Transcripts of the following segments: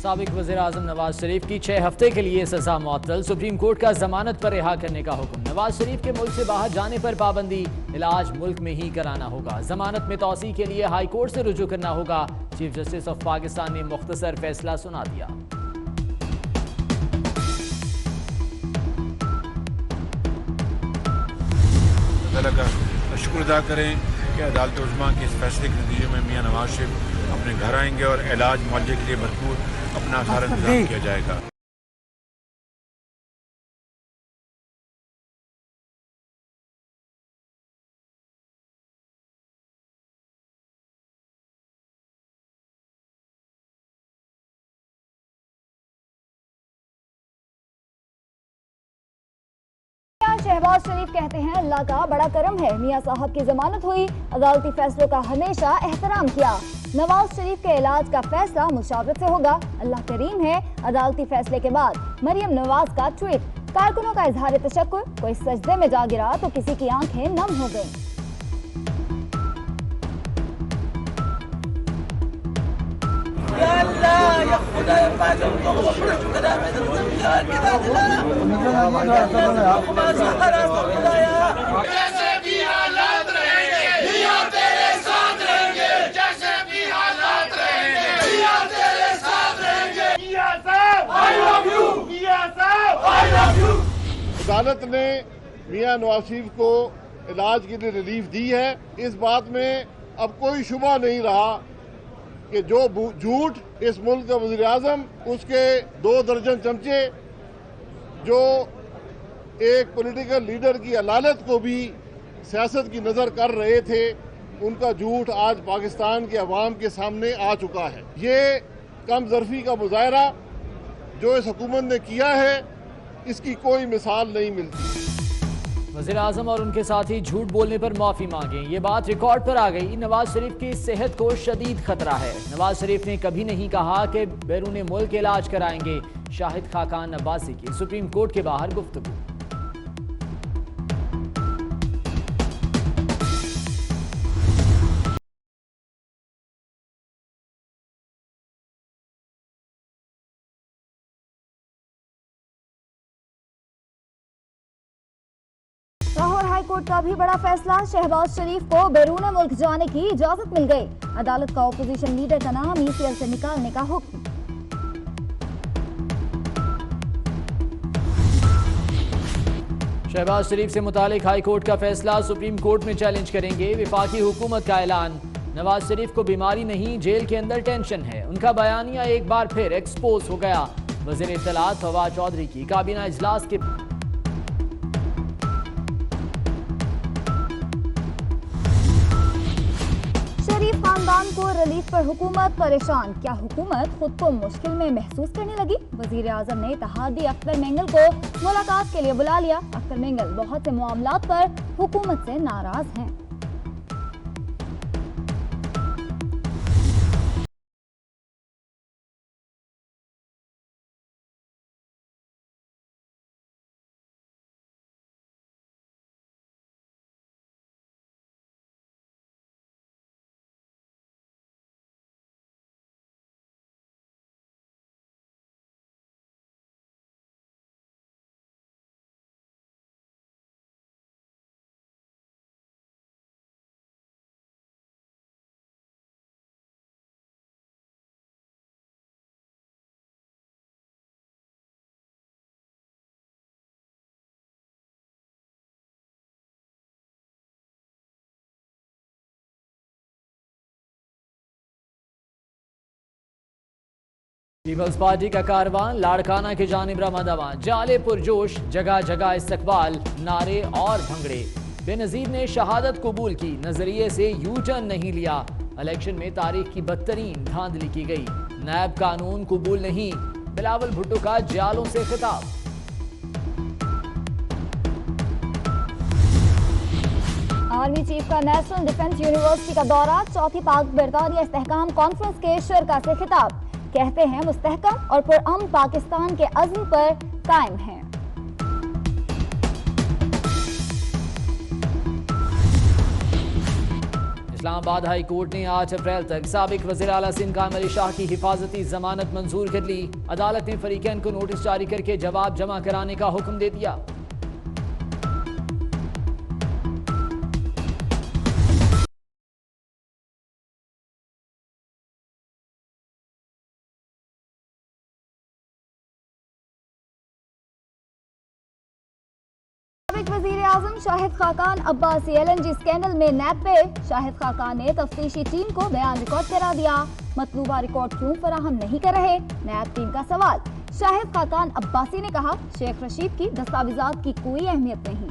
साबिक वज़ीर-ए-आज़म नवाज शरीफ की 6 हफ्ते के लिए सजा मुअत्तल। सुप्रीम कोर्ट का जमानत पर रिहा करने का हुक्म। नवाज शरीफ के मुल्क से बाहर जाने पर पाबंदी, इलाज मुल्क में ही कराना होगा। जमानत में तौसी के लिए हाई कोर्ट से रुजू करना होगा। चीफ जस्टिस ऑफ पाकिस्तान ने मुख्तसर फैसला सुना दिया। शुक्र अदा करें कि अदालत उज़्मा के इस फैसले के नतीजे में मियां नवाज शरीफ अपने घर आएंगे और इलाज मुआवजे के लिए भरपूर अपना सारा इंतजाम किया जाएगा। शहबाज शरीफ कहते हैं अल्लाह का बड़ा करम है, मियां साहब की जमानत हुई, अदालती फैसलों का हमेशा एहतराम किया। नवाज शरीफ के इलाज का फैसला मुशावरत से होगा, अल्लाह करीम है। अदालती फैसले के बाद मरियम नवाज का ट्वीट, कारकुनों का इजहार तशक्कुर, कोई सजदे में जा गिरा तो किसी की आंखें नम हो गईं। जैसे भी हालात रहेंगे मियां तेरे साथ रहेंगे, जैसे भी हालात रहेंगे मियां तेरे साथ रहेंगे। मियां साहब आई लव यू, मियां साहब आई लव यू। अदालत ने मियां नवाज शरीफ को इलाज के लिए रिलीफ दी है। इस बात में अब कोई शुबा नहीं रहा कि जो झूठ इस मुल्क का वज़ीर आज़म, उसके 2 दर्जन चमचे जो एक पॉलिटिकल लीडर की अलालत को भी सियासत की नज़र कर रहे थे, उनका झूठ आज पाकिस्तान के अवाम के सामने आ चुका है। ये कम ज़र्फ़ी का मुज़ाहरा जो इस हुकूमत ने किया है, इसकी कोई मिसाल नहीं मिलती। वज़ीर-ए-आज़म और उनके साथी झूठ बोलने पर माफी मांगे, ये बात रिकॉर्ड पर आ गई। नवाज शरीफ की सेहत को शदीद खतरा है। नवाज शरीफ ने कभी नहीं कहा कि बैरून मुल्क इलाज कराएंगे। शाहिद खाकान अब्बासी की सुप्रीम कोर्ट के बाहर गुफ्तगू। लाहौर हाई कोर्ट का भी बड़ा फैसला, शहबाज शरीफ को बैरून मुल्क जाने की इजाजत मिल गई। अदालत का ओपोजिशन लीडर का नाम ECL से निकालने का हुक्म। शहबाज शरीफ से मुतालिक हाई कोर्ट का फैसला सुप्रीम कोर्ट में चैलेंज करेंगे। विफाकी हुकूमत का ऐलान, नवाज शरीफ को बीमारी नहीं जेल के अंदर टेंशन है। उनका बयानिया एक बार फिर एक्सपोज हो गया। वज़ीर इत्तलात फवाद चौधरी की काबीना इजलास के शरीफ खानदान को रिलीफ पर हुकूमत परेशान, क्या हुकूमत खुद को मुश्किल में महसूस करने लगी? वजीर आजम ने इत्तेहादी अख्तर मेंगल को मुलाकात के लिए बुला लिया। अख्तर मेंगल बहुत से मामलात पर हुकूमत से नाराज हैं। पीपल्स पार्टी का कारवां लाड़काना की जानिब रवाना, जाले पुरजोश, जगह जगह इस्तकबाल, नारे और भंगड़े। बेनजीर ने शहादत कबूल की, नजरिए से यू टर्न नहीं लिया। इलेक्शन में तारीख की बदतरीन धांधली की गई। नैब कानून कबूल नहीं, बिलावल भुट्टो का जालों से खिताब। आर्मी चीफ का नेशनल डिफेंस यूनिवर्सिटी का दौरा, चौथी पाक बरतानिया इस्तेहकाम कॉन्फ्रेंस के शुरका से खिताब। कहते हैं मुस्तहकम और पुरअमन पाकिस्तान के अज़्म पर कायम हैं। इस्लामाबाद हाई कोर्ट ने 8 अप्रैल तक साबिक वज़ीर आला सिंध कामिल अली शाह की हिफाजती जमानत मंजूर कर ली। अदालत ने फरीकैन को नोटिस जारी करके जवाब जमा कराने का हुक्म दे दिया। वज़ीर आज़म शाहिद खाकान अब्बासी LNG स्कैंडल में नैब पे। शाहिद खाकान ने तफ्तीशी टीम को बयान रिकॉर्ड करा दिया। मतलूबा रिकॉर्ड क्यों फराहम नहीं कर रहे, नैब टीम का सवाल। शाहिद खाकान अब्बासी ने कहा, शेख रशीद की दस्तावेजात की कोई अहमियत नहीं।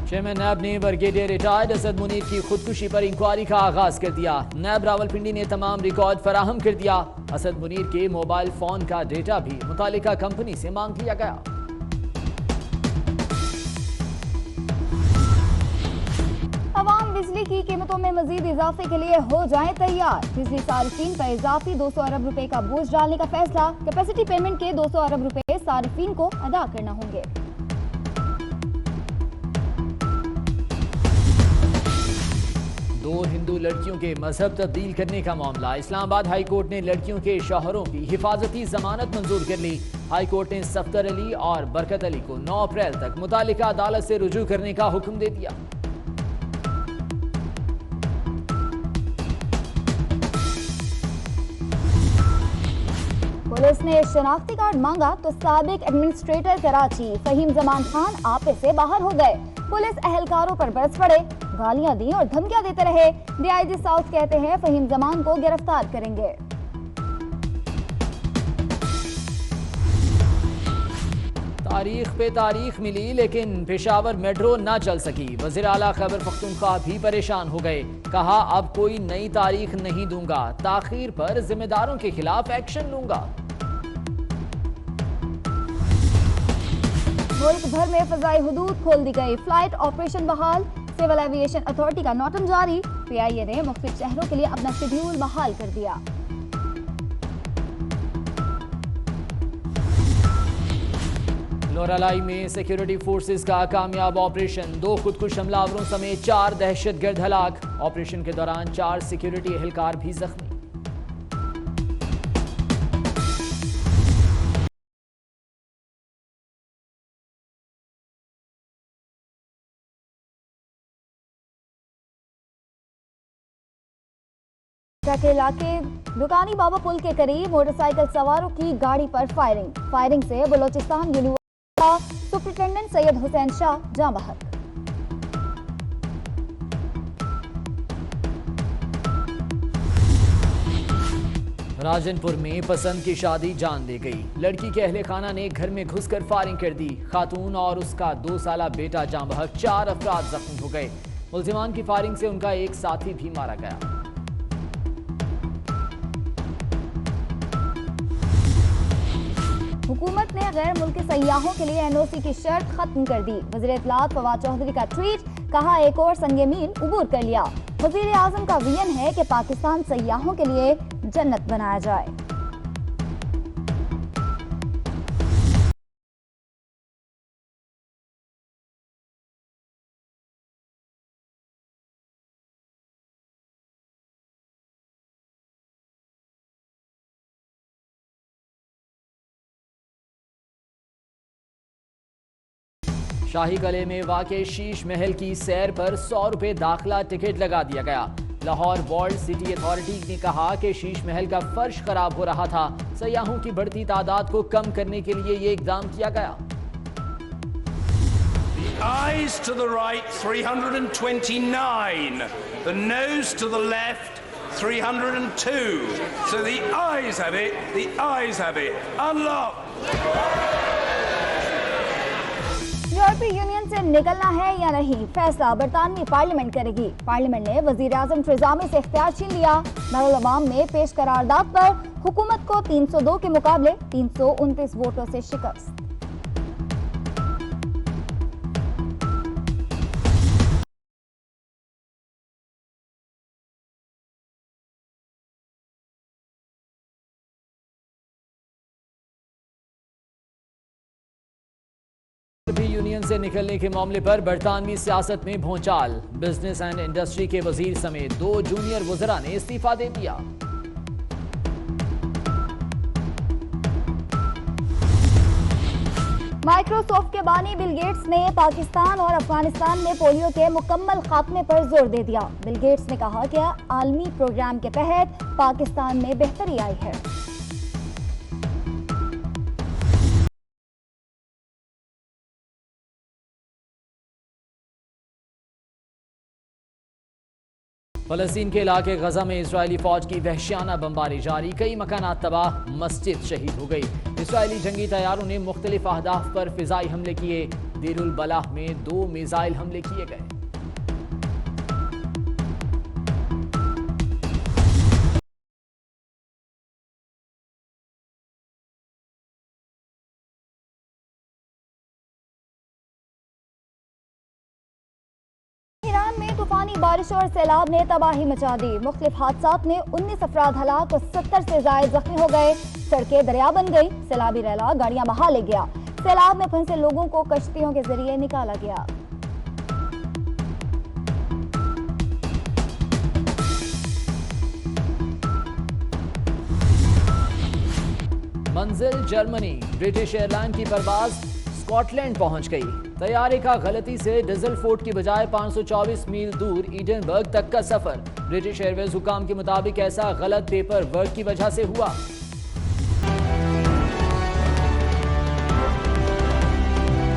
चेयरमैन नैब ने ब्रिगेडियर रिटायर्ड असद मुनीर की खुदकुशी पर इंक्वायरी का आगाज कर दिया। नैब रावलपिंडी ने तमाम रिकॉर्ड फराहम कर दिया। असद मुनीर के मोबाइल फोन का डेटा भी मुतालिका कंपनी से मांग लिया गया। अवाम बिजली की कीमतों में मजीद इजाफे के लिए हो जाएं तैयार। बिजली सार्फिन पर इजाफी 200 अरब रुपए का बोझ डालने का फैसला। कैपेसिटी पेमेंट के 200 अरब रुपए सार्फिन को अदा करना होंगे। दो हिंदू लड़कियों के मजहब तब्दील करने का मामला। इस्लामाबाद हाई कोर्ट ने लड़कियों के शौहरों की हिफाजती जमानत मंजूर कर ली। हाई कोर्ट ने सफदर अली और बरकत अली को 9 अप्रैल तक मुतालिका अदालत से रुजू करने का हुक्म दे दिया। पुलिस ने शनाख्ती कार्ड मांगा तो साबिक एडमिनिस्ट्रेटर कराची फहीम जमान खान आपे से बाहर हो गए। पुलिस अहलकारों पर बरस पड़े, गालियां दी और धमकियां देते रहे। DIG साउथ कहते हैं फहीम जमान को गिरफ्तार करेंगे। तारीख पे तारीख मिली लेकिन पेशावर मेट्रो ना चल सकी। वज़ीर आला खैबर पख्तूनख्वा भी परेशान हो गए। कहा, अब कोई नई तारीख नहीं दूंगा, ताखीर पर जिम्मेदारों के खिलाफ एक्शन लूंगा। मुल्क भर में फजाई हुदूद खोल दी गई, फ्लाइट ऑपरेशन बहाल। सिविल एविएशन अथॉरिटी का नोटम जारी। PIA ने मुख्तलिफ शहरों के लिए अपना शेड्यूल बहाल कर दिया। लोरालाई में सिक्योरिटी फोर्सेस का कामयाब ऑपरेशन। 2 खुदकुश हमलावरों समेत 4 दहशतगर्द हलाक। ऑपरेशन के दौरान 4 सिक्योरिटी एहलकार भी जख्मी। के इलाके दुकानी बाबा पुल के करीब मोटरसाइकिल सवारों की गाड़ी पर फायरिंग से बलोचिस्तान यूनिवर्सिटी का सुपरिटेंडेंट सैयद हुसैन शाह जाँ बहक। राजनपुर में पसंद की शादी जान दे गई। लड़की के अहले खाना ने घर में घुसकर फायरिंग कर दी। खातून और उसका 2 साला बेटा जाँ बहक, 4 अफराद जख्मी हो गए। मुल्जिमान की फायरिंग से उनका एक साथी भी मारा गया। हुकूमत ने गैर मुल्की सयाहों के लिए NOC की शर्त खत्म कर दी। वज़ीर इत्तलात फवाद चौधरी का ट्वीट, कहा एक और संगे मील उबूर कर लिया। वज़ीर आज़म का विजन है कि पाकिस्तान सयाहों के लिए जन्नत बनाया जाए। शाही कले में वाक़े शीश महल की सैर पर 100 रुपए दाखिला टिकट लगा दिया गया। लाहौर वर्ल्ड सिटी अथॉरिटी ने कहा कि शीश महल का फर्श खराब हो रहा था। सयाहों की बढ़ती तादाद को कम करने के लिए ये इकदाम किया गया। The eyes to the right, 329. The nose to the left, 302. So the eyes have it, the eyes have it. Unlock! यूरोपीय यूनियन से निकलना है या नहीं, फैसला बरतानवी पार्लियामेंट करेगी। पार्लियामेंट ने वजीर आजम थेरेसा मे से इख्तियार छीन लिया। दारुल-अवाम में पेश करारदाद पर हुकूमत को 302 के मुकाबले 329 वोटों से शिकस्त। यूरोपीय यूनियन से निकलने के मामले पर बरतानवी सियासत में भौचाल। बिजनेस एंड इंडस्ट्री के वजीर समेत 2 जूनियर वज़रा ने इस्तीफा दे दिया। माइक्रोसॉफ्ट के बानी बिल गेट्स ने पाकिस्तान और अफगानिस्तान में पोलियो के मुकम्मल खात्मे पर जोर दे दिया। बिल गेट्स ने कहा कि आलमी प्रोग्राम के तहत पाकिस्तान में बेहतरी आई है। फलस्तीन के इलाके गजा में इजरायली फौज की वहशियाना बमबारी जारी, कई मकानात तबाह, मस्जिद शहीद हो गई। इजरायली जंगी तैयारों ने मुख्तलिफ अहदाफ पर फिजाई हमले किए। देरुल बलाह में 2 मिसाइल हमले किए गए। ईरान में तूफानी बारिश और सैलाब ने तबाही मचा दी। मुख्तलिफ हादसात में 19 अफराद हलाक और 70 से ज्यादा जख्मी हो गए। सड़कें दरिया बन गई। सैलाबी रैला गाड़ियां बहा ले गया। सैलाब में फंसे लोगों को कश्तियों के जरिए निकाला गया। मंजिल जर्मनी। ब्रिटिश एयरलाइन की परवाज स्कॉटलैंड पहुंच गई। तैयारे का गलती से डिजलफोर्ट की बजाय 524 मील दूर ईडनबर्ग तक का सफर। ब्रिटिश एयरवेज हुकाम के मुताबिक ऐसा गलत पेपर वर्क की वजह से हुआ।